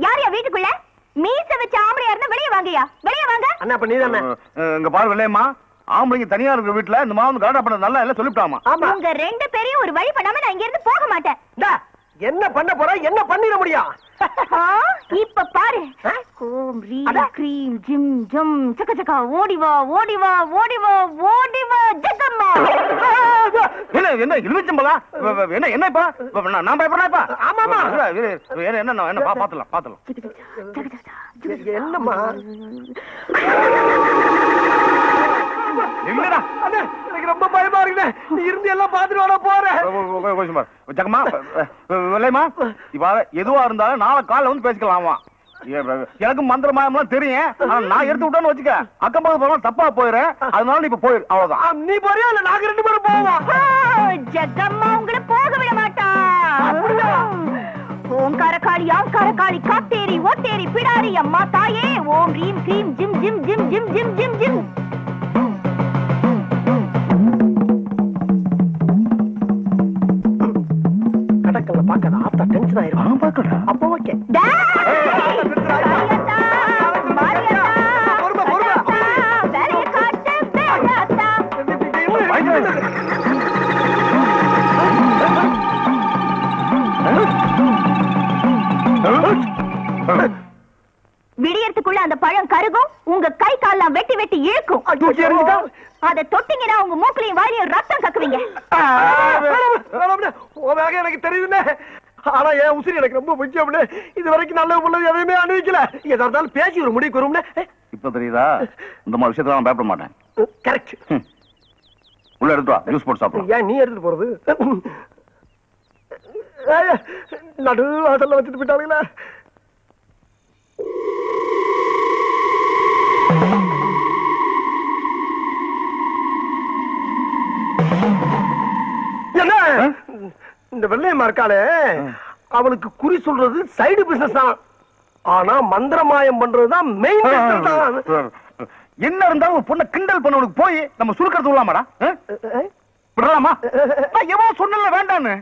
யாரையா வீட்டுக்குள்ள மீச வச்ச ஆம்பளையா இருந்தா வெளியே வாங்கயா, வெளியே வாங்க. அண்ணா அப்ப நீதானே? இங்க பாரு வெள்ளையம்மா, ஆம்பளைங்க தனியா இருக்கிற வீட்டுல இந்த மாவு கரெக்டா பண்ண நல்லா எல்லாம் சொல்லிவிட்டாமா. உங்க ரெண்டு பேரையும் ஒரு வழி பண்ணாம நான் இங்க இருந்து போக மாட்டேன். என்ன பண்ண போற? என்ன பண்ணிட முடியும்? இப்ப பாரு. ஓம் ரீம் க்ரீம் ஜிம் ஜம் சக்க சக்க ஓடி வா ஓடி வா ஓடி வா ஓடி வா ஜகம்மா. என்ன என்ன இழுச்சம்பளா? என்ன என்ன இப்ப நான் பயப்படுறேன் இப்ப? ஆமாமா. என்ன என்ன பாத்துலாம் பாத்துலாம். என்னம்மா? இல்லடா எனக்கு ரொம்ப பயமா இருக்கு. நீ இருந்து எல்லாம் பாத்துட்டு வர போற. ஜகமா வெள்ளையம்மா, இப்ப எதுவா இருந்தாலும் நாளை காலைல வந்து பேசிக்கலாமா? எனக்கு மந்திர மாயம்லாம் தெரியும். நான் எடுத்து விட்டேன்னு வச்சுக்க, அக்கம் பக்கம் போறோம் தப்பா போயிடுறேன். அதனால இப்ப போயிரு, அவ்வளவுதான். நீ போறியா இல்ல நாங்க ரெண்டு பேரும் போவோம்? ஜகம்மா உங்களை போக விட மாட்டா. ஓங்கார காளி ஆங்கார காளி காத்தேரி ஓட்டேரி பிடாரி அம்மா தாயே. ஓம் ரீம் க்ரீம் ஜிம் ஜிம் ஜிம் ஜிம் ஜிம் ஜிம் ஜிம். கடக்கல பாக்காத ஆத்தா டென்ஷன் ஆயிரும். பாக்கடா அப்போ ஓகே. விடியறதுக்குள்ள அந்த பழம் கருகும், உங்க கை கால்லாம் வெட்டி வெட்டி இழுக்கும். அதை தொட்டிங்கன்னா உங்க மூக்களையும் வாயிலையும் ரத்தம் கக்குவீங்க. எனக்கு தெரியுதுன்னு. ஆனா என் உசிரி எனக்கு ரொம்ப முக்கியம். இது வரைக்கும் நல்ல உள்ளது எதையுமே அனுபவிக்கல. எதா இருந்தாலும் பேசி ஒரு முடிவுக்கு வரும்னு இப்ப தெரியுதா? இந்த மாதிரி விஷயத்துல நான் பயப்பட மாட்டேன். கரெக்ட். உள்ள எடுத்து வா, ஜூஸ் போட்டு சாப்பிடலாம். ஏன் நீ எடுத்துட்டு போறது? நடு வாசல்ல வச்சுட்டு போயிட்டாங்களா? என்ன இந்த வெள்ளையம்மா இருக்காளே, அவளுக்கு குறி சொல்றது சைடு பிசினஸ் தான். ஆனா மந்திரமாயம் பண்றதுதான் மெயின் பிசினஸ் தான். என்ன இருந்தாலும் பொண்ணை கிண்டல் பண்ணவனுக்கு போய் நம்ம சுருக்கிறது விடலாமாடா? விடலாமா? எவன் சொன்னல வேண்டான்னு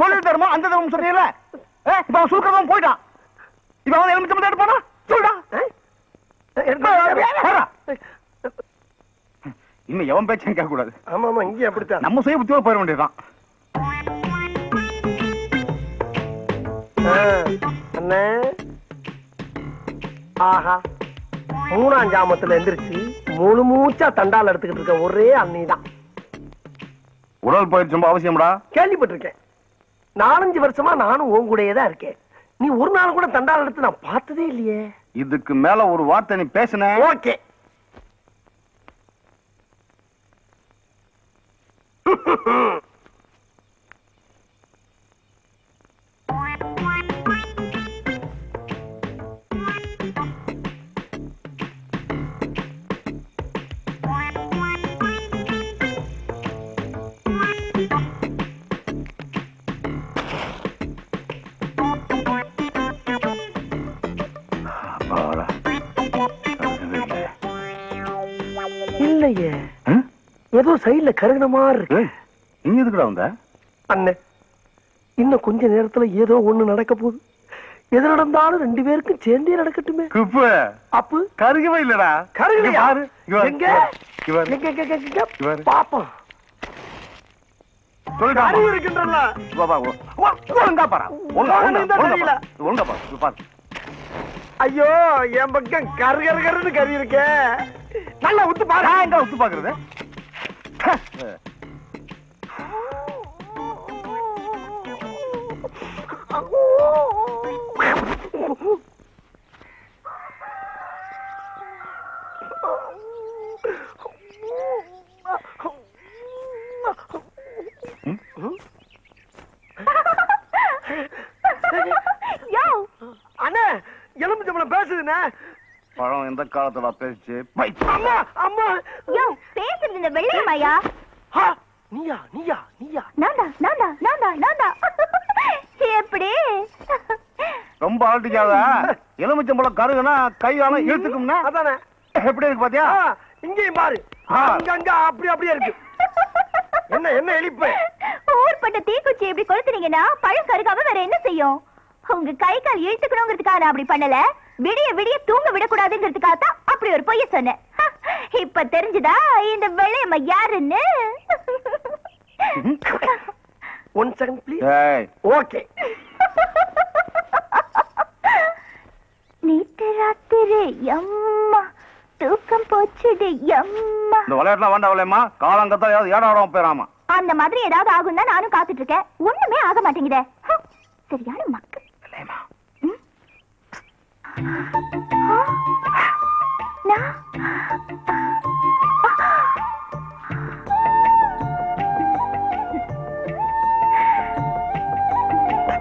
தொழில் தருமா அந்த தரும் சொன்னீங்கல்ல. இப்ப அவன் சுருக்கிறதும் போயிட்டான். இப்ப அவன் எலுமிச்சம் எடுப்பானா? சொல்றா. இன்னும் எவன் பேச்சும் கேட்க கூடாது. ஆமா ஆமா, இங்கே அப்படித்தான். நம்ம சுய புத்தியோட போயிட வேண்டியதுதான். அண்ணே, ஆஹா, 3ஆம் ஜாமத்துல எந்திரிச்சு முழு மூச்சா தண்டால் எடுத்துக்கிட்டு இருக்க ஒரே அண்ணி தான். உடல் பயிற்சி ரொம்ப அவசியம்டா. கேள்விப்பட்டிருக்கேன். 4-5 வருஷமா நானும் உன் கூடயே தான் இருக்கேன். நீ ஒரு நாள் கூட தண்டால் எடுத்து நான் பார்த்ததே இல்லையே. இதுக்கு மேல ஒரு வார்த்தை நீ பேசுன. ஓகே. இல்லையே, ஏதோ சைடுல கருகின மாதிரி இருக்கு. நீ எதுக்குடா வந்த? அண்ணே, இன்னும் கொஞ்ச நேரத்துல ஏதோ ஒண்ணு நடக்க போகுது. எது நடந்தாலும் 2 பேருக்கும் சேர்ந்தே நடக்கட்டுமே. குப்பு அப்பு கருகவே இல்லடா. கருகலையா? பாரு எங்க பாப்போம். கருகு இருக்கின்றல. ஒழுங்கா பாரு. ஒழுங்கா பாரு. ஐயோ, என் பக்கம் கருகருன்னு கறி இருக்கே. நல்லா உத்து பாரு. எங்க உத்து பாக்குறது? அண்ணே, எலுமிச்சம்பழம் பேசுதுண்ணே. பழம் எந்த காலத்துல பேசிச்சு? அம்மா அம்மா, பேசுறது இந்த வெள்ளையம்மாயா? நீயா நீயா நீயா? நான்டா நான்டா நான்டா நான்டா. எப்படி ரொம்ப ஆட்டிக்காத. எலுமிச்சம்பழம் கருகுனா கையால இழுத்துக்கும்னா அதானே. எப்படி இருக்கு பாத்தியா? இங்கேயும் பாரு, அங்க அப்படியே இருக்கு. என்ன என்ன எலிப்பு? ஊர்பட்ட தீக்குச்சி எப்படி கொளுத்துனீங்கன்னா பழம் கருகாம வேற என்ன செய்யும்? உங்க கை கால் இழுத்துக்கணுங்கிறதுக்காக நான் அப்படி பண்ணல. விடிய விடிய தூங்க விடக்கூடாதுங்கிறதுக்காக தான் அப்படி ஒரு பொய்ய சொன்னேன். இப்ப தெரிஞ்சுதா இந்த வெள்ளையம்மா யாருன்னு? One second please. ஓகே. நேத்து ராத்திரி அம்மா தூக்கம் போச்சுடு அம்மா. இந்த விளையாட்டுலாம் வேண்டாம் வளையம்மா. காலங்கத்தான் ஏடாடாம போயிடாமா. அந்த மாதிரி ஏதாவது ஆகும் தான் நானும் காத்துட்டு இருக்கேன். ஒண்ணுமே ஆக மாட்டேங்குதே. சரியான மக்கள்.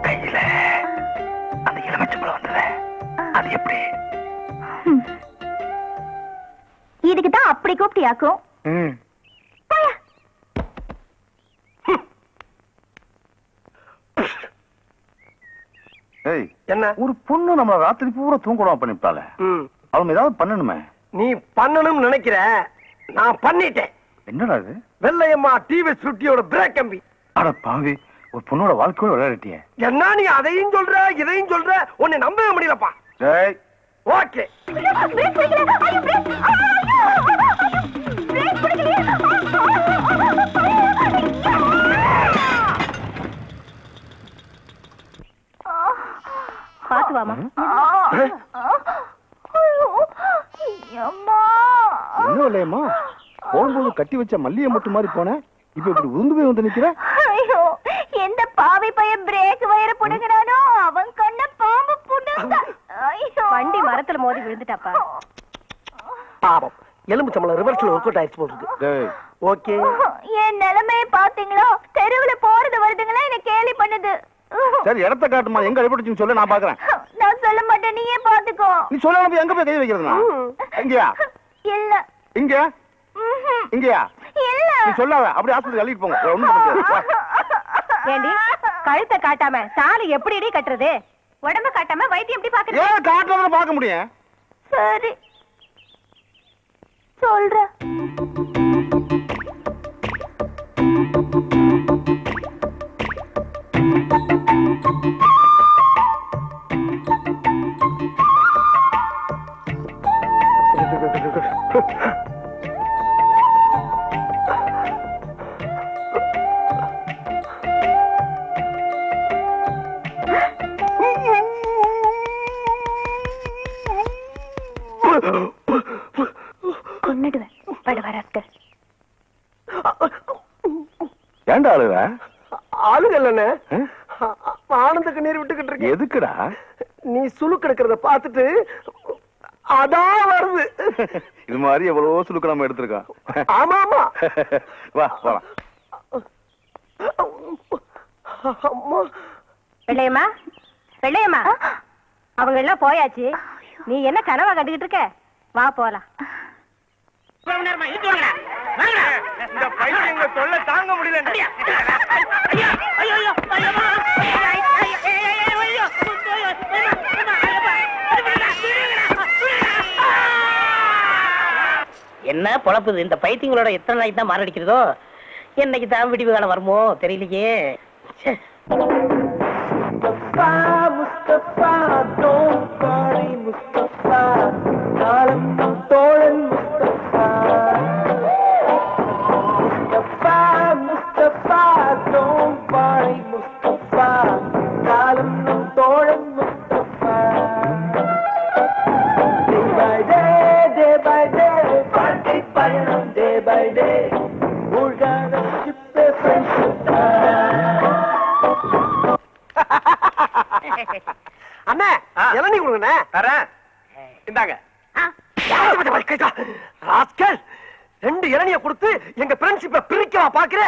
கையில அந்த எலுமிச்சம்பழம் வந்தது, அது எப்படி? இதுக்கு தான் அப்படி கூப்பிட்டியாக்கும். என்ன ஒரு பொண்ணு நம்ம ராத்திரி பூரா தூங்கணும் பண்ணிவிட்டால. அவன் ஏதாவது பண்ணணுமே. நீ பண்ணணும்னு நினைக்கிற, நான் பண்ணிட்டேன். என்னடா இது? வெள்ளையம்மா டிவிஎஸ் ஃபிஃப்டியோட பிரேக் கம்பி. அட பாவி, ஒரு பொண்ணோட வாழ்க்கையோட விளையாடிட்டியே. என்ன நீ அதையும் சொல்ற இதையும் சொல்ற, உன்னை நம்பவே முடியலப்பா. ஓகே. பாத்து வாமா. என்ன இல்லையம்மா, போகும்போது கட்டி வச்ச மல்லிகை மட்டும் மாதிரி போனேன். இப்ப இப்படி உந்து போய் வந்து நிக்கிற. ஐயோ, எந்த பாவி பையன் பிரேக் வயர புடுங்கறானோ அவன் கண்ண பாம்பு புடுங்க. ஐயோ, வண்டி மரத்துல மோதி விழுந்துட்டாப்பா. பாவம், எலுமிச்சம்பழம் ரிவர்ஸ்ல ஒர்க் அவுட் ஆயிடுச்சு போடுது. ஓகே. என் நிலைமையை பாத்தீங்களா? தெருவுல போறது வருதுங்களா என்ன கேலி பண்ணுது. சரி, இடத்த காட்டுமா, எங்க அடிபட்டுச்சுன்னு சொல்லு, நான் பாக்குறேன். நான் சொல்ல மாட்டேன், நீயே பாத்துக்கோ. நீ சொல்லாம எங்க போய் கை வைக்கிறதுனா? எங்கயா? இல்ல. இங்க? இங்கயா? இல்ல. நீ சொல்லாத, அப்படியே ஆஸ்பத்திரி அள்ளிட்டு போங்க. ஒண்ணும் பண்ண முடியாது. ஏண்டி, கழுத்தை காட்டாம தாலி எப்படிடி கட்டுறது? உடம்ப காட்டாம வைத்தியம் எப்படி பாக்குறது? ஏன் காட்டுறத பார்க்க முடியும்? சரி சொல்ற. கொன்னுடுவேன் படுவரத்து. ஏண்டா அழுவ? ஆளுகல்லண்ணே, ஆனந்த கண்ணீர் விட்டுக்கிட்டு இருக்கேன். எதுக்குடா? நீ சுழுக்கு எடுக்கிறத பார்த்துட்டு அதான் வருது. இது மாதிரி எவ்வளவோ சுழுக்கு நம்ம எடுத்திருக்கோம். ஆமா ஆமா. வா போலாம். அம்மா. வெள்ளையம்மா, வெள்ளையம்மா, அவங்க எல்லாம் போயாச்சு. நீ என்ன கனவா கண்டுகிட்டு இருக்க? வா போலாம். இந்த பையன் தொல்லை தாங்க முடியல. என்ன பொழப்புது இந்த பைத்தியங்களோட? எத்தனை நாளைக்கு தான் மாரடிக்கிறதோ? என்னைக்கு தான் விடிவு காலம் வருமோ தெரியலையே. முஸ்தபா முஸ்தபா don't worry முஸ்தபா காலம் நம் தோழன் முஸ்தபா முஸ்தபா முஸ்தபா don't worry முஸ்தபா காலம் நம் தோழன் முஸ்தபா day by day வாழ்க்கை பயணம் day by day மூழ்கான ship friendship. அண்ணா, இளநீ கொடுங்கண்ணே. தரேன், இந்தாங்க. ராஸ்கல், 2 இளநிய கொடுத்து எங்க ஃப்ரெண்ட்ஷிப்பை பிரிக்கவா பாக்குற?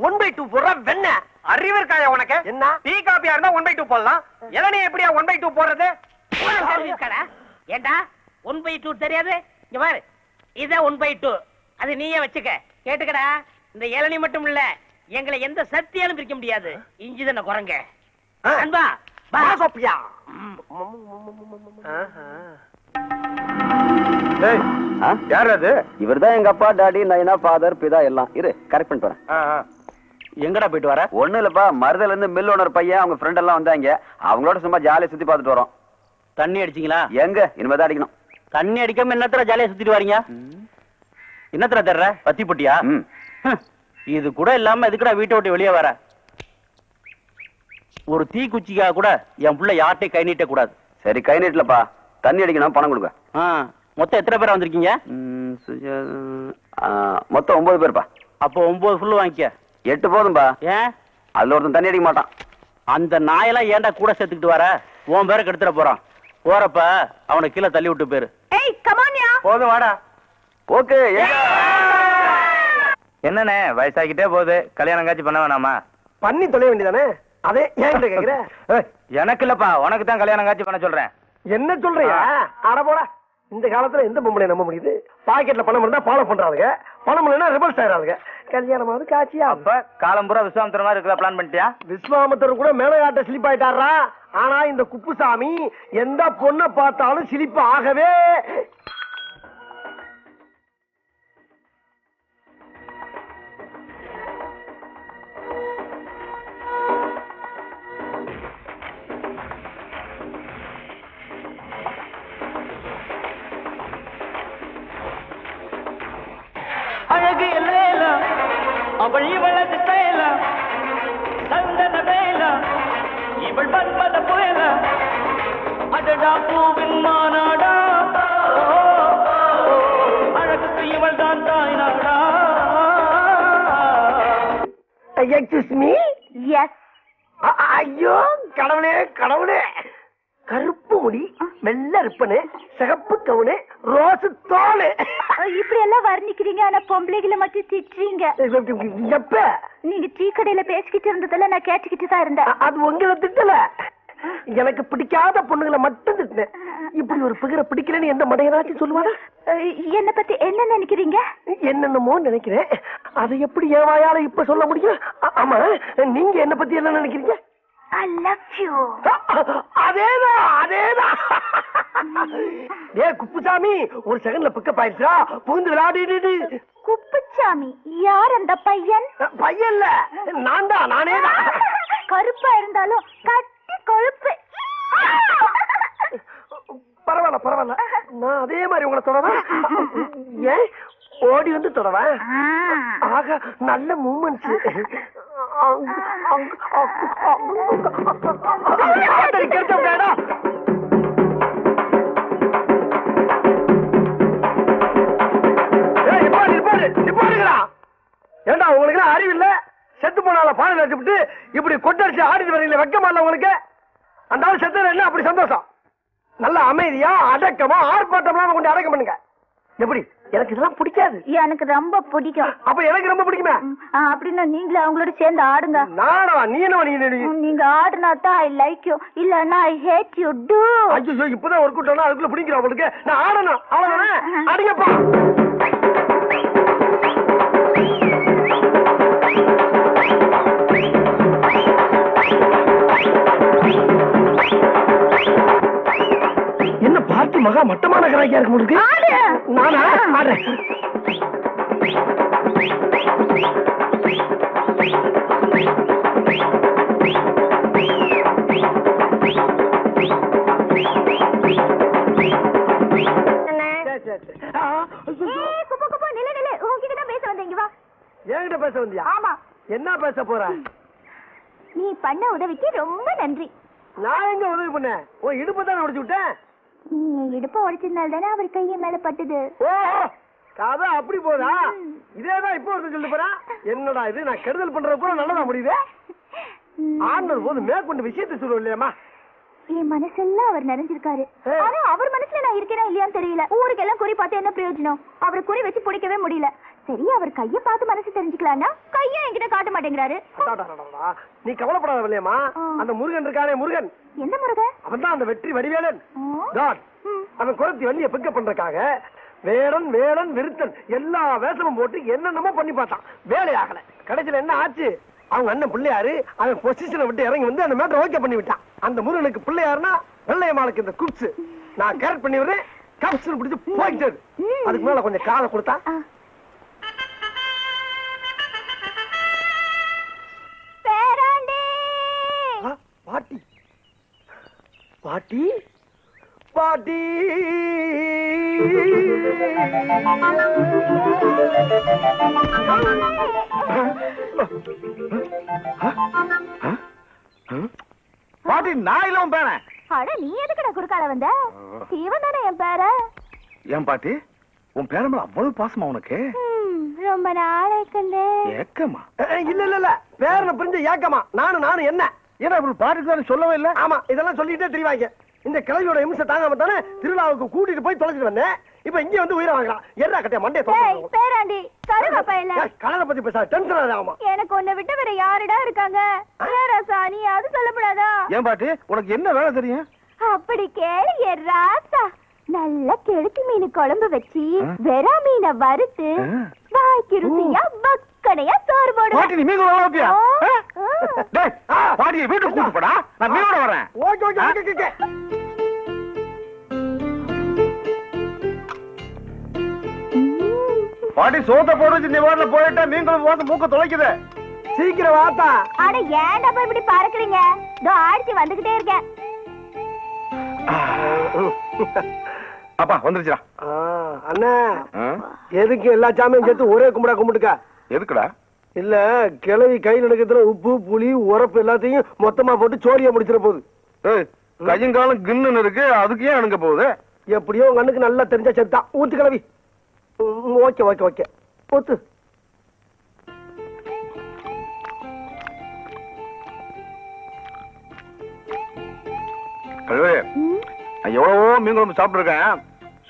1/2 போடுற வெண்ண. அறிவு இருக்காயா உனக்கு? என்ன டீ காபியா இருந்தா 1/2 போடலாம், இளநீ எப்படியா 1/2 போடுறது? ஏண்டா 1/2 தெரியாது? இங்க பாரு, இத 1/2 அது நீயே வச்சுக்க. கேட்டுக்கடா, இந்த இளநீ மட்டும் இல்ல, எங்களை எந்த சக்தியாலும் பிரிக்க முடியாது. இஞ்சி தானே குரங்க. அன்பா சோப்பியா. யார் அது? இவர்தான் எங்க அப்பா, டாடி, நைனா, ஃபாதர், பிதா எல்லாம். இரு கரெக்ட் பண்ணிட்டு வரேன். எங்கடா போயிட்டு வர? ஒண்ணு இல்லப்பா, மருதல இருந்து மில் ஓனர் பையன் அவங்க ஃப்ரெண்ட் எல்லாம் வந்தாங்க. அவங்களோட சும்மா ஜாலியா சுத்தி பார்த்துட்டு வரோம். தண்ணி அடிச்சீங்களா? எங்க இனிமேதான் அடிக்கணும். தண்ணி அடிக்காம என்னத்தர ஜாலியா சுத்திட்டு வரீங்க? என்னத்தர தர்ற? பத்தி பொட்டியா? இது கூட இல்லாம எதுக்குடா வீட்டை விட்டு வெளியே வர? ஒரு தீ குச்சிக்காக கூட என் புள்ள யார்ட்டையும் கை நீட்ட கூடாது. சரி, கை நீட்டலப்பா, தண்ணி அடிக்கணும், பணம் கொடுங்க. மொத்தம் எத்தனை பேர் வந்திருக்கீங்க? மொத்தம் 9 பேர்ப்பா. அப்போ 9 ஃபுல்லு வாங்கிக்க. 8 போதும்பா. ஏன்? அதுல ஒருத்தன் தண்ணி அடிக்க மாட்டான். அந்த நாயெல்லாம் ஏன்டா கூட சேர்த்துக்கிட்டு வர? உன் பேரை கெடுத்துட போறான். போறப்ப அவனை கீழே தள்ளி விட்டு பேரு. ஏய் கமான்யா. போதும் வாடா. ஓகே. என்னண்ணே வயசாகிட்டே போகுது, கல்யாணம் காட்சி பண்ண வேணாமா? பண்ணி தொலைய வேண்டியதானே? அதே ஏன் கேக்குற? எனக்கு இல்லப்பா, உனக்கு தான் கல்யாணம் காட்சி பண்ண சொல்றேன். என்ன சொல்றியா? அட போடா. இந்த காலத்துல எந்த பொம்பளை நம்ப முடியுது? பாக்கெட்ல பணம் இருந்தா ஃபாலோ பண்றாங்க, பணம் இல்லைன்னா ரிவர்ஸ் ஆயிராங்க. கல்யாணமாவது காட்சியா? அப்ப காலம் பூரா விஸ்வாமித்திர மாதிரி இருக்க பிளான் பண்ணிட்டியா? விஸ்வாமித்திரர் கூட மேலகாட்ட ஸ்லிப் ஆயிட்டாரா? ஆனா இந்த குப்புசாமி எந்த பொண்ணை பார்த்தாலும் ஸ்லிப் ஆகவே. அழகு எல்லாம் அவள் இவளது செயலா சந்தன வேலா இவள் பண்பத புயலா அடடா பூவின் மாநாடா அழகுக்கு இவள் தான் தாய் நாடா. Excuse me. எஸ். ஐயோ கடவுளே கடவுளே. கருப்பு முடி, வெள்ளை ரிப்பனு, சிகப்பு கவுனு, ரோஸ் தோலு. இப்படி எல்லாம் வர்ணிக்கிறீங்க, ஆனா பொம்பளைகளை மட்டும் திட்டுறீங்க. எப்ப? நீங்க டீ கடையில பேசிக்கிட்டு இருந்ததெல்லாம் நான் கேட்டுக்கிட்டு தான் இருந்தேன். அது உங்களை திட்டல, எனக்கு பிடிக்காத பொண்ணுங்களை மட்டும் திட்டினேன். இப்படி ஒரு பிகரை பிடிக்கலன்னு எந்த மடையனாச்சும் சொல்லுவானா? என்ன பத்தி என்ன நினைக்கிறீங்க? என்னென்னமோ நினைக்கிறேன், அதை எப்படி என் வாயால இப்ப சொல்ல முடியும்? ஆமா, நீங்க என்ன பத்தி என்ன நினைக்கிறீங்க? I love you. அதேதான் அதேதான். ஏ குப்புசாமி, ஒரு செகண்ட்ல பிக்கப் ஆயிடுச்சா? புகுந்து விளையாடிடு. குப்புசாமி யார் அந்த பையன்? பையன் இல்ல, நான் தான், நானே தான். கருப்பா இருந்தாலும் கட்டி கொழுப்பு. பரவாயில்ல பரவாயில்ல, நான் அதே மாதிரி உங்களை தொடவா? ஏன் ஓடி வந்து தொடவா? ஆக நல்ல மூமெண்ட்ஸ். ஏண்டா உங்களுக்கு அறிவு இல்ல? செத்து போனால பாடல் வச்சுட்டு இப்படி கொட்டடிச்சு ஆடிட்டு வரீங்களே, வெக்கமா இல்ல உங்களுக்கு? அந்த ஆள் செத்து என்ன அப்படி சந்தோஷம்? நல்ல அமைதியா அடக்கமா ஆர்ப்பாட்டம் கொண்டு அடக்கம் பண்ணுங்க. எப்படி? எனக்கு இதெல்லாம் பிடிக்காது. எனக்கு ரொம்ப பிடிக்கும். அப்ப எனக்கு ரொம்ப பிடிக்குமே. அப்படின்னா நீங்களே அவங்களோட சேர்ந்து ஆடுங்க. நானா? நீ என்ன? நீங்க ஆடுனா தான் ஐ லைக் யூ, இல்லன்னா ஐ ஹேட் யூ டு. ஐயோ, இப்பதான் ஒர்க் அவுட் ஆனா அதுக்குள்ள பிடிக்கிறா உங்களுக்கு. நான் ஆடணும், அவ்வளவுதானே? அடிங்கப்பா. என்ன பார்த்து மகா மட்டமான கராக்கியா இருக்கு உங்களுக்கு? நானா ஆடுறேன். என்கிட்ட பேச வந்தியா? ஆமா. என்ன பேச போற? நீ பண்ண உதவிக்கு ரொம்ப நன்றி. நான் எங்க உதவி பண்ணேன்? உன் இடுப்பு தானே உடைச்சு விட்டேன். நீ இடுப்ப உடைச்சதுனால தானே அவர் கையை மேல பட்டுது. ஓ, கதை அப்படி போதா? இதேதான் இப்போ ஒருத்தர் சொல்லிட்டு போறான். என்னடா இது, நான் கெடுதல் பண்றது கூட நல்லதா முடியுது. ஆண்டர் போது மேற்கொண்டு விஷயத்தை சொல்லுவோம் இல்லையாமா? என் மனசெல்லாம் அவர் நிறைஞ்சிருக்காரு. ஆனா அவர் மனசுல நான் இருக்கேனா இல்லையான்னு தெரியல. ஊருக்கெல்லாம் குறி பார்த்து என்ன பிரயோஜனம்? அவரை குறி வச்சு பிடிக்கவே முடியல. சரி, அவர் கைய பார்த்து மனசு தெரிஞ்சுக்கலாம்னா கைய என்கிட்ட காட்ட மாட்டேங்கிறாரு. நீ கவலைப்படாத இல்லையாமா? அந்த முருகன் இருக்கானே, முருகன். எந்த முருகன்? அவன் தான் அந்த வெற்றி வடிவேலன். அவன் குறைச்சி வண்டியை பிக்கப் பண்றதுக்காக வேடன் வேடன் விருத்தன் எல்லா வேஷமும் போட்டு என்னென்னமோ பண்ணி பார்த்தான். வேலையாகல. கடைசியில என்ன ஆச்சு? அவங்க அண்ணன் பிள்ளையாரு அவன் பொசிஷனை விட்டு இறங்கி வந்து அந்த மேட்டரை ஓகே பண்ணி விட்டான். அந்த முருகனுக்கு பிள்ளையாருன்னா வெள்ளையம்மாளுக்கு இந்த குப்ஸ். நான் கரெக்ட் பண்ணி விடுறேன். கப்ஸ் பிடிச்சு போயிட்டது. அதுக்கு மேல கொஞ்சம் காலை கொடுத்தா பாட்டி பாட்டி பாட்டி நான் இல்ல உன் பேரன். அட நீ எதுக்குடா குறுக்கால வந்த? இவன் தானே என் பேர. ஏன் பாட்டி உன் பேரன் மேல அவ்வளவு பாசமா உனக்கு? ரொம்ப நாளைக்குண்டே. ஏக்கமா? இல்ல இல்ல இல்ல பேரனை புரிஞ்ச ஏக்கமா? நானும் என்ன ஏன்னா இப்படி பாட்டுக்கு சொல்லவே இல்ல. ஆமா இதெல்லாம் சொல்லிட்டே தெரியவாங்க. இந்த கிழவியோட இம்சை தாங்காம தானே திருவிழாவுக்கு கூட்டிட்டு போய் தொலைச்சிட்டு வந்தேன். இப்ப இங்க வந்து உயிரை வாங்கலாம். எறா கட்டிய மண்டே பேராண்டி கருவாப்பா இல்ல. கலரை பத்தி பேச டென்ஷன் ஆகுமா? எனக்கு உன்னை விட்டு வேற யாருடா இருக்காங்க? ராசா நீ அது சொல்லப்படாதா? ஏன் பாட்டி உனக்கு என்ன வேலை தெரியும்? அப்படி கேளு ராசா. நல்ல கெளுத்தி மீன் குழம்பு வச்சு வெறா மீனை வறுத்து வாய்க்கு ருசியா பக்கனையா சோறு போடு. பாட்டி நீ மீன் குழம்பு டேய் பாட்டியை வீட்டுக்கு கூட்டு போடா. நான் மீனோட வரேன். Okay okay okay okay. பாட்டி சோத்த போட வச்சு நீ வாடல போயிட்டா மீன் குழம்பு வாசம் மூக்க தொலைக்குது. சீக்கிரம் வாத்தா. அட ஏன்டா போய் இப்படி பறக்குறீங்க? இதோ ஆடிச்சு வந்துகிட்டே இருக்கேன். அப்பா வந்துருச்சுடா. அண்ணா எதுக்கு எல்லா சாமியும் சேர்த்து ஒரே கும்பிடா கும்பிட்டுக்கா? எதுக்குடா? இல்ல கிளவி கையில் எடுக்கிறதுல உப்பு புளி உரப்பு எல்லாத்தையும் மொத்தமா போட்டு சோழிய முடிச்சிட போகுது. கையும் காலம் கின்னு இருக்கு அதுக்கு ஏன் அணுங்க போகுது? எப்படியோ உங்க அண்ணுக்கு நல்லா தெரிஞ்ச செத்தா ஊத்து கிளவி. ஓகே ஓகே ஓகே ஊத்து. கழுவே நான் எவ்வளவோ மீன் குழம்பு சாப்பிட்டுருக்கேன்.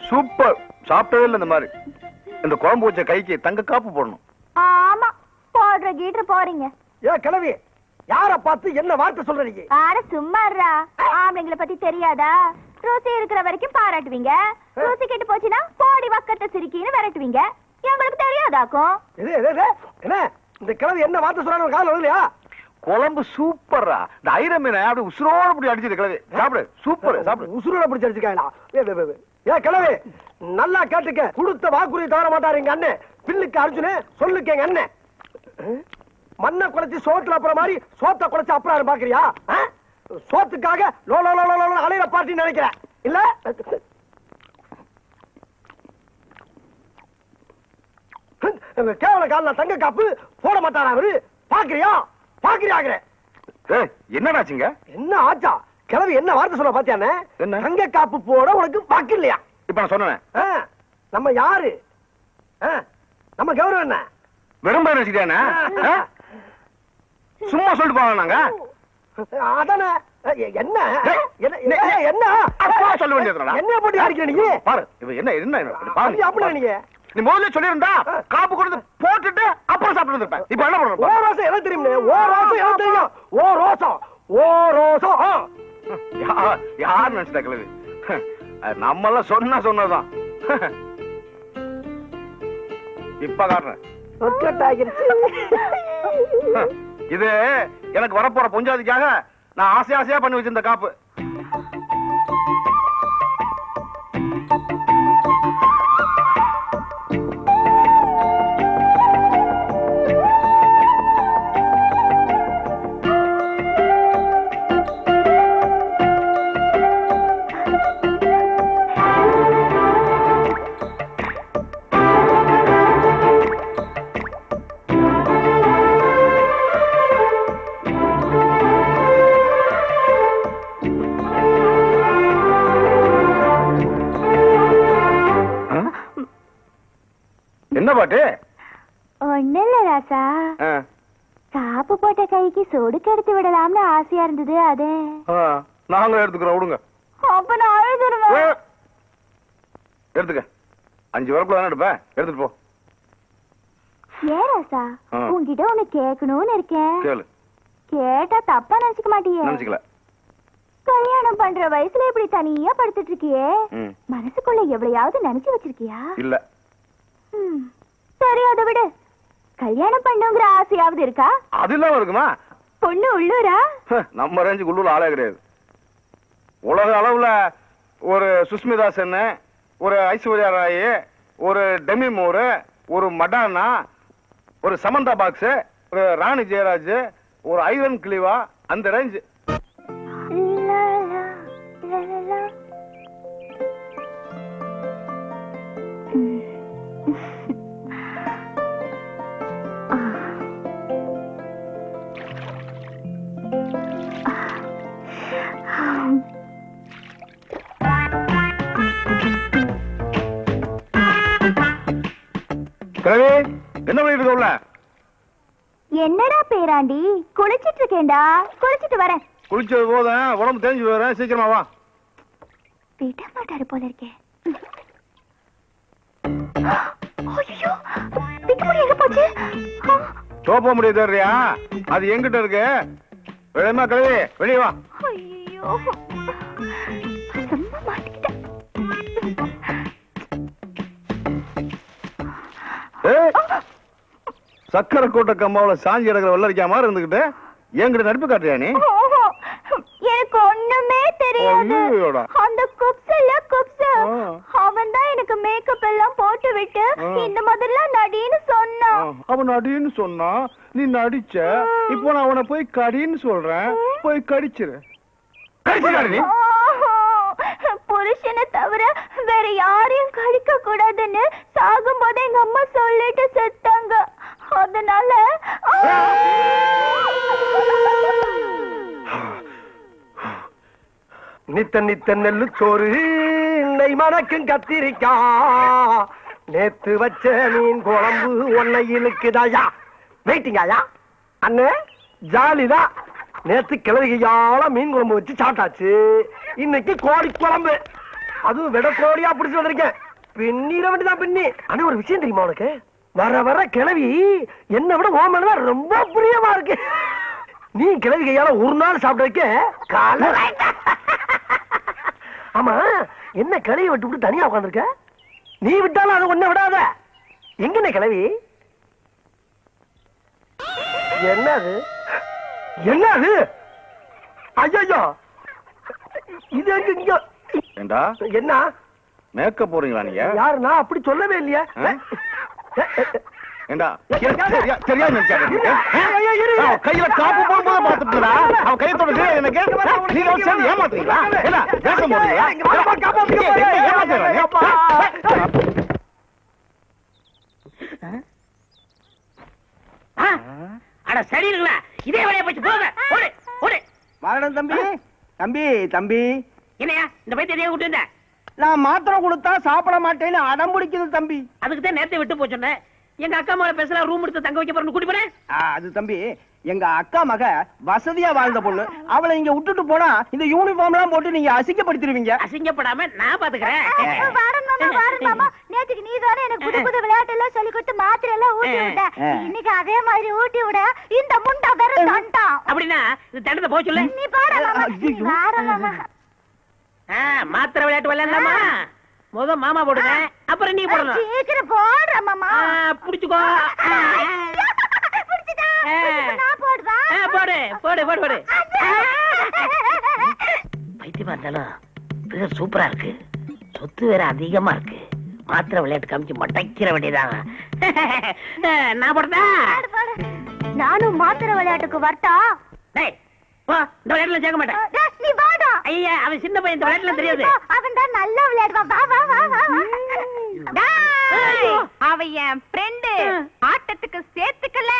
சூப்பர். சாப்பிட்டவே இல்லை இந்த மாதிரி. இந்த குழம்பு வச்ச கைக்கு தங்க காப்பு போடணும். ஆமா போடுற கீட்டு போறீங்க. ஏ கிளவி யார பார்த்து என்ன வார்த்தை சொல்றீங்க? ஆட சும்மாறா. ஆம்பளைங்களை பத்தி தெரியாதா? ருசி இருக்கிற வரைக்கும் பாராட்டுவீங்க. ருசி கெட்டு போச்சுன்னா போடி வக்கத்தை சிரிக்கின்னு விரட்டுவீங்க. எங்களுக்கு தெரியாதாக்கும். என்ன இந்த கிளவி என்ன வார்த்தை சொல்றாங்க கால இல்லையா? குழம்பு சூப்பரா. இந்த ஐர மீனை அப்படி உசுரோட அப்படி அடிச்சிரு கிளவி. சாப்பிடு சூப்பர். சாப்பிடு உசுரோட பிடிச்சி அடிச்சுக்காங்களா? ஏ கிளவி நல்லா கேட்டுக்க. கொடுத்த வாக்குறுதி தவற மாட்டாரு எங்க அண்ணன். பில்லுக்கு அர்ஜுனு சொல்லுக்கு எங்க அண்ணன். மண்ணை குறைச்சி சோத்துல அப்புறம் மாதிரி சோத்த குறைச்சு அப்புறம் பாக்குறியா? சோத்துக்காக லோ லோ லோ லோ அலையில பார்ட்டி நினைக்கிறேன் இல்ல? கேவல கால தங்க காப்பு போட மாட்டாரா அவரு? பாக்குறியா பாக்குறியாங்க? என்னடாச்சுங்க? என்ன ஆச்சா? கிளவி என்ன வார்த்தை சொல்ல பாத்தியானே? என்ன? தங்க காப்பு போட உனக்கு வாக்கு இல்லையா? இப்ப நான் சொன்னேன். நம்ம யாரு? நம்ம கௌரவம் என்ன? வெறும் பேர் வச்சுக்கிட்டானே சும்மா சொல்லிட்டு போவாங்க நாங்க. அதானே என்ன என்ன சொல்ல வேண்டியதுடா. என்ன போட்டு அடிக்கிற நீ? பாரு இவ என்ன என்ன பாரு. அப்படி நீங்க நீ முதல்ல சொல்லிருந்தா காப்பு கொடுத்து போட்டுட்டு அப்புறம் சாப்பிட்டு இருப்பேன். இப்ப என்ன பண்ற? ஓ ரோசம் எனக்கு தெரியும். ஓ ரோசம் எனக்கு தெரியும். ஓ ரோசம் ஓ ரோசம். யார் நினைச்சிட்டா கிளவி? நம்ம எல்லாம் சொன்னதான். இப்ப காட்டுறேன். இது எனக்கு வரப்போற பொஞ்சாதிக்காக நான் ஆசையா பண்ணி வச்சிருந்த காப்பு. என்ன பாட்டு? ஒண்ணு இல்ல ராசா. காப்பு போட்ட கைக்கு சொடுக்கு எடுத்து விடலாம்னு ஆசையா இருந்தது. அதே நாங்களும் எடுத்துக்கிறோம். விடுங்க. அப்ப நான் அழுதுருவேன். எடுத்துக்க. 5 வரக்குள்ள தானே எடுப்ப. எடுத்துட்டு போ. ஏன் ராசா உன்கிட்ட ஒண்ணு கேட்கணும்னு இருக்கேன். கேளு. கேட்டா தப்பா நினைச்சுக்க மாட்டியே? நினைச்சுக்கல. கல்யாணம் பண்ற வயசுல இப்படி தனியா படுத்துட்டு இருக்கியே, மனசுக்குள்ள எவ்வளையாவது நினைச்சு வச்சிருக்கியா? இல்ல. சரி அதை விடு. கல்யாணம் பண்ணுங்கிற ஆசையாவது இருக்கா? அது இல்லாம இருக்குமா? பொண்ணு உள்ளூரா? நம்ம ரேஞ்சுக்கு உள்ளூர் ஆளே கிடையாது. உலக அளவுல ஒரு சுஸ்மிதா சென், ஒரு ஐஸ்வர்யா ராய், ஒரு டெமி மூர், ஒரு மடானா, ஒரு சமந்தா பாக்ஸ், ஒரு ராணி ஜெயராஜ், ஒரு ஐவன் கிளிவா, அந்த ரேஞ்சு. கிழவி என்ன பண்ணிட்டு இருக்க உள்ள? என்னடா பேராண்டி? குளிச்சிட்டு இருக்கேன்டா. குளிச்சிட்டு வரேன். குளிச்சது போதும், உடம்பு தெரிஞ்சு போயிடுறேன், சீக்கிரமா வா. விட மாட்டாரு போல இருக்கே. ஐயோ, பிக்குமுடி எங்க போச்சு? சோப்ப முடிய தேடுறியா? அது எங்கிட்ட இருக்கு. வெளியமா கிழவி, வெளியே வா. ஐயோ, சும்மா மாட்டிக்கிட்டேன். சக்கரை கோட்டை கம்மாவில சாஞ்சி கிடக்கிற வெள்ளரிக்கா மாதிரி இருந்துகிட்டு என்கிட்ட நடிப்பு காட்டுறியா நீ? எனக்கு ஒண்ணுமே தெரியாது. ஐயோடா. அந்த குப்ஸ்ல குப்ஸ் அவன் தான் எனக்கு மேக்கப் எல்லாம் போட்டு விட்டு இந்த மாதிரிலாம் நடின்னு சொன்னான். அவன் நடின்னு சொன்னா நீ நடிச்ச. இப்போ நான் அவனை போய் கடின்னு சொல்றேன், போய் கடிச்சிரு. கடிச்சிரு. புருஷனை தவிர வேற யாரையும் கடிக்க கூடாதுன்னு சாகும்போது எங்க அம்மா சொல்லிட்டு செத்தாங்க. அதனால நித்த நித்த நெல்லு சோறு நெய் மணக்கும் கத்திரிக்கா நேத்து வச்ச மீன் குழம்பு ஒன்னை இழுக்குதாயா. வெயிட்டிங்காயா அண்ணே, ஜாலிதான். நேத்து கிளறியால மீன் குழம்பு வச்சு சாப்பிட்டாச்சு. இன்னைக்கு கோழி குழம்பு, அதுவும் விட கோழியா பிடிச்சு வந்திருக்கேன். பின்னிட வேண்டியதான் பின்னி. ஆனா ஒரு விஷயம் தெரியுமா உனக்கு? வர வர கிளவி என்னை விட ஓமன் ரொம்ப பிரியமா இருக்கு. நீ கிளவி கையால ஒரு நாள் சாப்பிட்டதுக்கு கால. ஆமா, என்ன கிளவி விட்டு விட்டு தனியா உட்காந்துருக்க? நீ விட்டாலும் அது ஒண்ணு விடாத. எங்கண்ணே கிளவி? என்னது என்னது? ஐயோ, இது எங்க? ஏண்டா என்ன மேக்கப் போறீங்களா நீங்க? யாரு? நான் அப்படி சொல்லவே இல்லையா. ஏண்டா சரியா நினைச்சாங்க. கையில காப்பு போடும்போது பாத்துட்டா அவன் கையை தொடர்ந்து எனக்கு நீங்க சேர்ந்து ஏமாத்துறீங்களா? வேஷம் அட சரிங்களா, இதே வேலையை போச்சு. போங்க, ஓடு ஓடு. மரணம் தம்பி. தம்பி தம்பி என்னையா இந்த பைத்தியத்தையே விட்டு வந்த? நான் மாத்திரை கொடுத்தா சாப்பிட மாட்டேன்னு அடம் பிடிக்குது தம்பி. அதுக்கு தான் நேரத்தை விட்டு போச்சோன்னே. எங்க அக்கா மகளை பேசலாம், ரூம் எடுத்து தங்க வைக்க போறேன்னு கூட்டி போறேன். அது தம்பி, எங்க அக்கா மக வசதியா வாழ்ந்த பொண்ணு. அவளை இங்க விட்டுட்டு போனா இந்த யூனிஃபார்ம் எல்லாம் போட்டு நீங்க அசிங்கப்படுத்திடுவீங்க. அசிங்கப்படாம நான் பாத்துக்கிறேன். நேற்றுக்கு நீ தானே எனக்கு புது புது விளையாட்டு எல்லாம் சொல்லி கொடுத்து மாத்திரை எல்லாம் ஊட்டி விட்ட. இன்னைக்கு அதே மாதிரி ஊட்டி விட இந்த முண்டா வேற தண்டான். அப்படின்னா இது தண்டத்தை போக சொல்லு. நீ பாடலாமா? மாத்திரை விளையாட்டு விளையாடலாமா? முத மாமா போடுங்க, அப்புறம் நீ போடணும். சீக்கிரம் போடுற மாமா. புடிச்சுக்கோ. போடு போடு போடு போடு. பைத்தியமா இருந்தாலும் பிகர் சூப்பரா இருக்கு. சொத்து வேற அதிகமா இருக்கு. மாத்திரை விளையாட்டு காமிச்சு மட்டைக்கிற வேண்டியதான். நான் போடுறா. நானும் மாத்திரை விளையாட்டுக்கு வரட்டா? இந்த விளையாட்டுல சேர்க்க மாட்டேன். நீ வாடா. ஐயா, அவன் சின்ன பையன், இந்த விளையாட்டுல தெரியாது. அவன் தான் நல்லா விளையாடுவான். வா வா வா வா. அவன் என் ஃப்ரெண்டு. ஆட்டத்துக்கு சேர்த்துக்கல.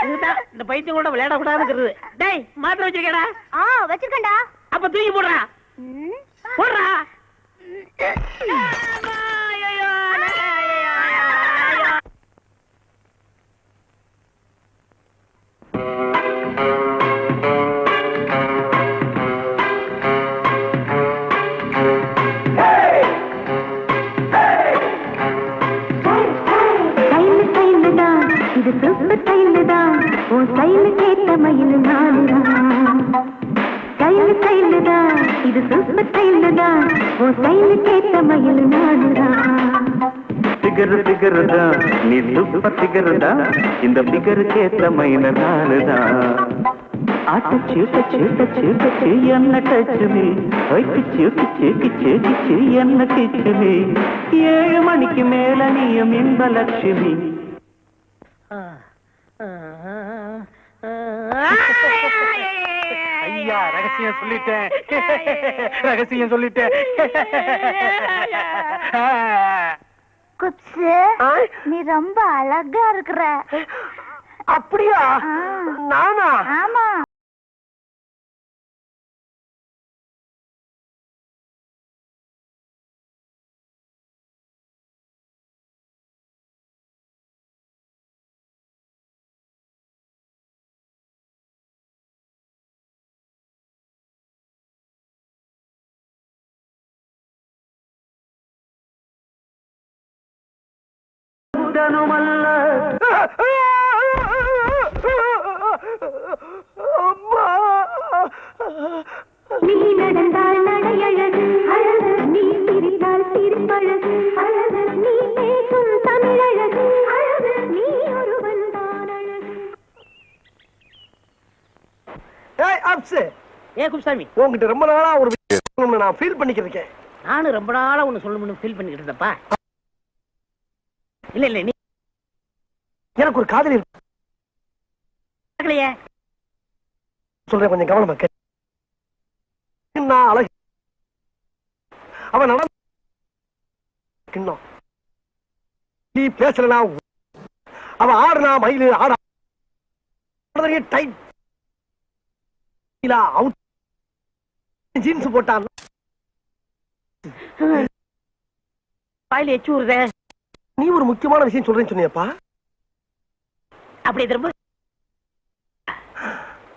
இதுதான் இந்த பைத்தியம் கூட விளையாட கூடாதுங்கிறது. டேய், மாத்திரை வச்சிருக்கேடா? வச்சிருக்கேன்டா. அப்ப தூக்கி போடுறா. போடுறா. இது சூப்பர் ஸ்டைல் தான். ஓ ஸ்டைல் கேட்ட மயில் நாடுதான். ஸ்டைல் தான். இது சூப்பர் ஸ்டைல் தான். ஓ ஸ்டைல் கேட்ட மயில் நாடுதான். பிகர் தான், நீ சூப்பர் பிகர் தான். இந்த பிகர் கேட்ட மயில் நாடுதான். ஆட்டச்சு டச்சு என்ன டச்சு மீ. கிச்சு என்ன கிச்சு மீ. 7 மணிக்கு மேல நீயும் இன்பலட்சுமி. ஐயா, ரகசியம் சொல்லிட்டேன். ரகசியம் சொல்லிட்டேன். குப்ஸ், நீ ரொம்ப அழகா இருக்கிற. அப்படியா? நானா? ஆமா. மனிதனுமல்ல. நீ நடந்தால் நடையழகு அழகு, நீ சிரித்தால் சிரிப்பழகு அழகு, நீ பேசும் தமிழழகு அழகு, நீ ஒருவன் தான் அழகு. ஏய் அப்ஸ், ஏ குப்சாமி, உன்கிட்ட ரொம்ப நாளா ஒரு விஷயம் நான் ஃபீல் பண்ணிக்கிட்டு இருக்கேன். நானும் ரொம்ப நாளா ஒண்ணு சொல்லணும்னு ஃபீல் பண்ணிக்கிட்டு இருந்தப்பா. இல்ல இல்ல, நீ எனக்கு ஒரு காதலி இருக்கு. கேட்கலையே. சொல்றேன், கொஞ்சம் கவனமா கேளு. நான் அழகு, அவன் நடந்து கிண்ணம். நீ பேசலனா அவன் ஆடுனா மயிலு ஆடா டைட் அவுட் ஜீன்ஸ் போட்டான். வாயில எச்சு ஊறுதே. நீ ஒரு முக்கியமான விஷயம் சொல்றேன்னு சொன்னியப்பா. அப்படி திரும்ப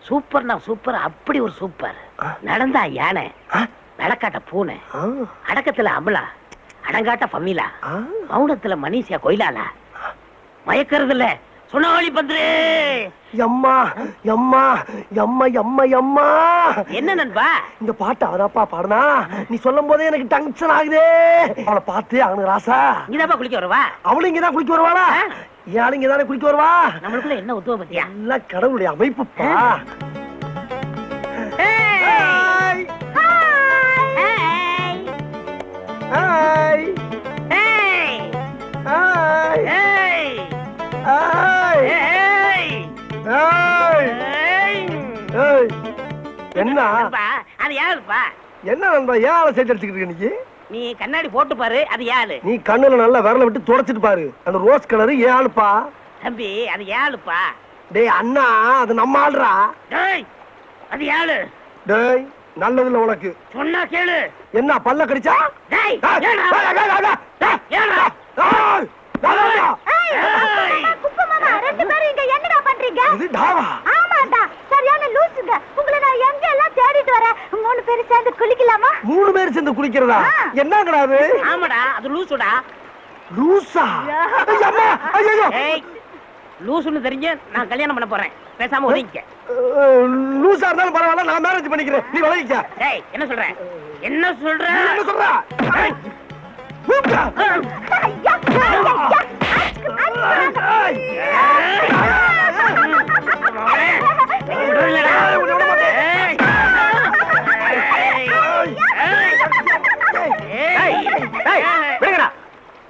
சூப்பர்னா சூப்பர், அப்படி ஒரு சூப்பர். நடந்தா யானை, நடக்காட்ட பூனை, அடக்கத்துல அமலா, அடங்காட்ட பம்மிலா, மௌனத்துல மனிஷியா கொயிலாலா, மயக்கறதுல சுனாவளி பந்துரு. எம்மா எம்மா எம்மா எம்மா எம்மா. என்ன நண்பா இந்த பாட்டு அவதாப்பா பாடுனா? நீ சொல்லும் போதே எனக்கு டென்ஷன் ஆகுதே. அவளை பார்த்து அவனுக்கு ராசா. இங்கதாப்பா குளிக்க வருவா? அவளும் இங்கதான் குளிக்க வருவாளா? ஏன் இங்கதானே குளிக்க வருவா? நம்மளுக்குள்ள என்ன உத்துவ பத்தியா? எல்லாம் கடவுளுடைய அமைப்புப்பா. என்ன அது யாருப்பா? என்ன நண்பா, ஏன் ஆளை சைட் அடிச்சுக்கிட்டு இருக்க? நீ கண்ணாடி போட்டு பாரு, அது யாரு? நீ கண்ணுல நல்லா விரல விட்டு தொடச்சிட்டு பாரு. அந்த ரோஸ் கலர் ஏன் ஆளுப்பா? தம்பி, அது யாருப்பா? டேய் அண்ணா, அது நம்ம ஆளுடா. டேய், அது யாரு? டேய், நல்லதுல உனக்கு சொன்னா கேளு. என்ன பல்ல கடிச்சா? டேய், ஏய், ஏடா. ஏய், ஏய், ஏய், ஏய். டேய், ஏடா. ஏய், டாவா. குப்பு மாமா, ரெண்டு பேரும் இங்க என்னடா பண்றீங்க? இது டாவா. ஆமாடா, சரியான லூசுங்க. உங்களை நான் எங்க எல்லாம் தேடிட்டு வரேன். 3 பேரும் சேர்ந்து குளிக்கலாமா? 3 பேர் சேர்ந்து குளிக்கிறதா? என்னங்கடா அது? ஆமாடா, அது லூசுடா. லூசா? ஐயம்மா, ஐயோ. ஏய், லூசுன்னு தெரிஞ்சு நான் கல்யாணம் பண்ண போறேன். பேசாம ஒதுங்கிக்க. லூசா இருந்தாலும் பரவாயில்ல, நான் மேரேஜ் பண்ணிக்கிறேன். நீ விளைவிக்க. ஏய், என்ன சொல்ற? என்ன சொல்ற? என்ன சொல்ற? ஏய். ஐயா, ஐயா, ஐயா.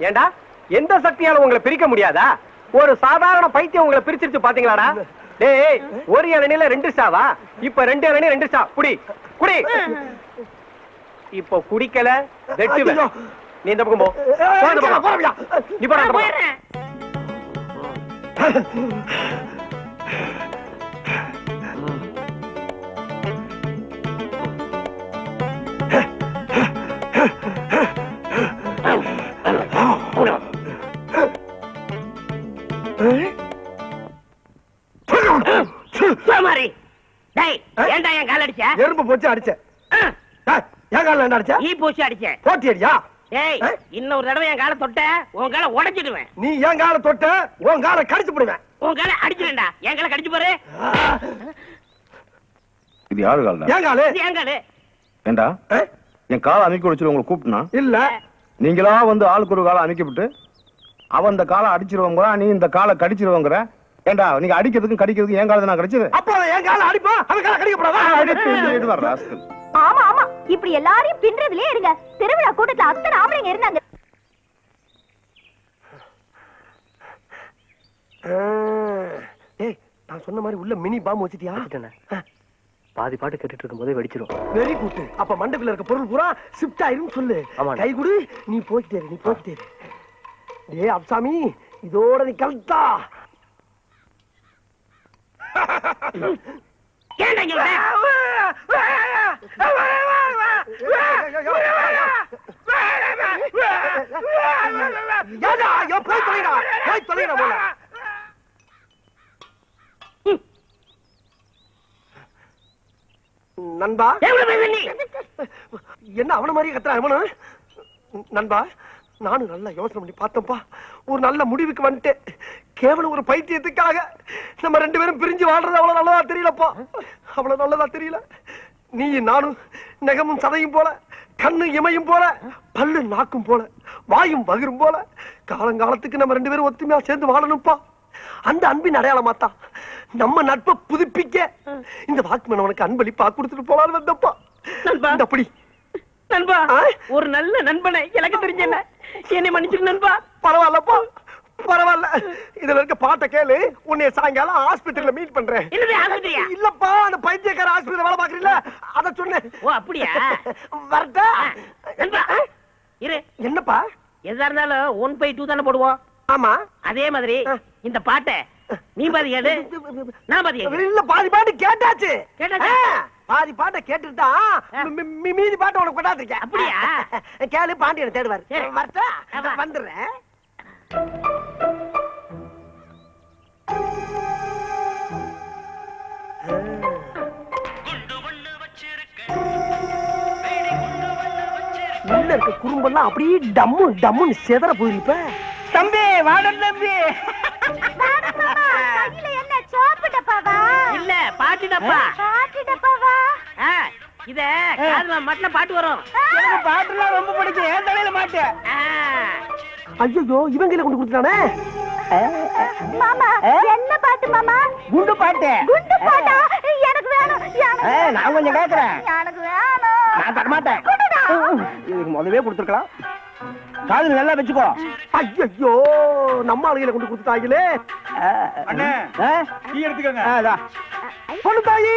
ஏண்டா, எந்த சக்தியால உங்களை பிரிக்க முடியாதா? ஒரு சாதாரண பைத்தியம் உங்களை பிரிச்சிருச்சு பாத்தீங்களாடா? டேய், ஒரு இளநில 2 ஸ்டாவா? இப்ப 2 இளநீ 2 ஸ்டா. குடி குடி. இப்போ குடிக்கல வெட்டுவேன். நீ இந்த பக்கம் போ. நீ போடா அந்த பக்கம். மாதிரி. டேய், ஏன்டா என் கால் அடிச்ச? எறும்பு போச்சு அடிச்ச. என் கால என்ன அடிச்ச? ஈ பூச்சி அடிச்ச. போட்டி அடியா? ஏய், இன்னொரு தடவை என் காலை தொட்ட உன் காலை உடைச்சிடுவேன். நீ என் கால தொட்ட உன் கால கடிச்சு போடுவேன். உன் காலை அடிச்சிடுடா. என் காலை கடிச்சு பாரு. இது யாரு கால்டா? என் காலு. இது என் காலு. ஏண்டா, என் காலை அமைக்க வச்சு உங்களை கூப்பிட்டுனா? இல்ல, நீங்களா வந்து ஆளுக்கு ஒரு காலை அமைக்கப்பட்டு அவன் இந்த காலை அடிச்சிருவாங்க, நீ இந்த காலை கடிச்சிருவாங்கிற. ஏண்டா, நீங்க அடிக்கிறதுக்கும் கடிக்கிறதுக்கும் என் காலை நான் கடிச்சது? அப்போ என் கால அடிப்பா, அவன் கால கடிக்கப்படாதா? ஆமா ஆமா, இப்படி எல்லாரையும் பின்றதுலயே இருங்க. திருவிழா கூட்டத்துல அத்தனை ஆம்பளைங்க இருந்தாங்க. ஏய், நான் சொன்ன மாதிரி உள்ள மினி பாம்பு வச்சிட்டியா? பாதி பாட்டு கேட்டுட்டு இருக்கும் போதே வெடிச்சிரும். Very good. அப்ப மண்டபத்துல இருக்க பொருள் பூரா ஷிஃப்ட் ஆயிரும் சொல்லு. கை குடு, நீ போய்ட்டே இரு, நீ போய்ட்டே இரு. ஏய் அப்சாமி, இதோட நீ கல்தா. ஏன்டா இங்க வர? யாரா? யோ போய் தொலைடா. போய் தொலைடா போல. நண்பா, எவ்வளவு பேர் நீ? என்ன அவன மாதிரி கத்துறா? அவன நண்பா, நானும் நல்லா யோசனை பண்ணி பார்த்தப்பா ஒரு நல்ல முடிவுக்கு வந்துட்டேன். கேவலம் ஒரு பைத்தியத்துக்காக நம்ம 2 பேரும் பிரிஞ்சு வாழ்றது அவ்வளவு நல்லதா தெரியலப்பா. அவ்வளவு நல்லதா தெரியல. நீ நானும் நகமும் சதையும் போல, கண்ணு இமையும் போல, பல்லு நாக்கும் போல, வாயும் பகிரும் போல காலங்காலத்துக்கு நம்ம 2 பேரும் ஒத்துமையா சேர்ந்து வாழணும்ப்பா. அந்த அன்பின் அடையாளமாத்தான் நம்ம நட்பை புதுப்பிக்க இந்த வாக்குமன் அவனுக்கு அன்பளிப்பா கொடுத்துட்டு போலான்னு வந்தப்பா. அப்படி நண்பா, ஒரு நல்ல நண்பனை எனக்கு தெரிஞ்ச என்னை மன்னிச்சிரு நண்பா. பரவாயில்லப்பா, பரவாயில்ல. இதுல இருக்க பாட்டை கேளு. உன்னை சாயங்காலம் ஹாஸ்பிட்டல்ல மீட் பண்றேன். இல்லப்பா, அந்த பைத்தியக்கார ஹாஸ்பிட்டல் வேலை பாக்குறீங்களா, அத சொன்னேன். ஓ அப்படியா? வரட்டா நண்பா இரு. என்னப்பா? எதா இருந்தாலும் 1/2 தானே போடுவோம். ஆமா, அதே மாதிரி இந்த பாட்டை நீ பாதி கேளு, நான் பாதி கேளு. இல்ல, பாதி பாட்டு கேட்டாச்சு. கேட்டாச்சா? பாதி பாட்டை கேட்டுட்டா மீதி பாட்டை உனக்கு கொண்டாந்துருக்கேன். அப்படியா? கேளு, பாண்டியனை தேடுவாரு. சரி. வரட்டா, ஆமா. வந்துடுறேன். உள்ள இருக்க குறும்பெல்லாம் அப்படியே டம்மு டம்முன்னு செதற போயிருப்ப. தம்பி வாடன் தம்பி. என்ன சோப்பு டப்பாவா? இல்ல பாட்டு டப்பா. பாட்டு டப்பாவா? இத காதுல மாட்டினா பாட்டு வரும். எனக்கு பாட்டுலாம் ரொம்ப பிடிக்கும். ஏன் தலையில மாட்டு. ஐயோ, இவங்க கொண்டு கொடுத்தானே. மாமா, என்ன பாட்டு மாமா? குண்டு பாட்டு. குண்டு பாட்டா? எனக்கு வேணும். நான் கொஞ்சம் கேக்குறேன். எனக்கு வேணும். நான் தர மாட்டேன். கொடுடா. இதுக்கு முதவே கொடுத்துருக்கலாம். காது நல்லா வச்சுக்கோ. ஐயோ, நம்ம ஆளுகளை கொண்டு கொடுத்தாங்களே. அண்ணே, டீ எடுத்துக்கங்க. பொண்ணு தாயி,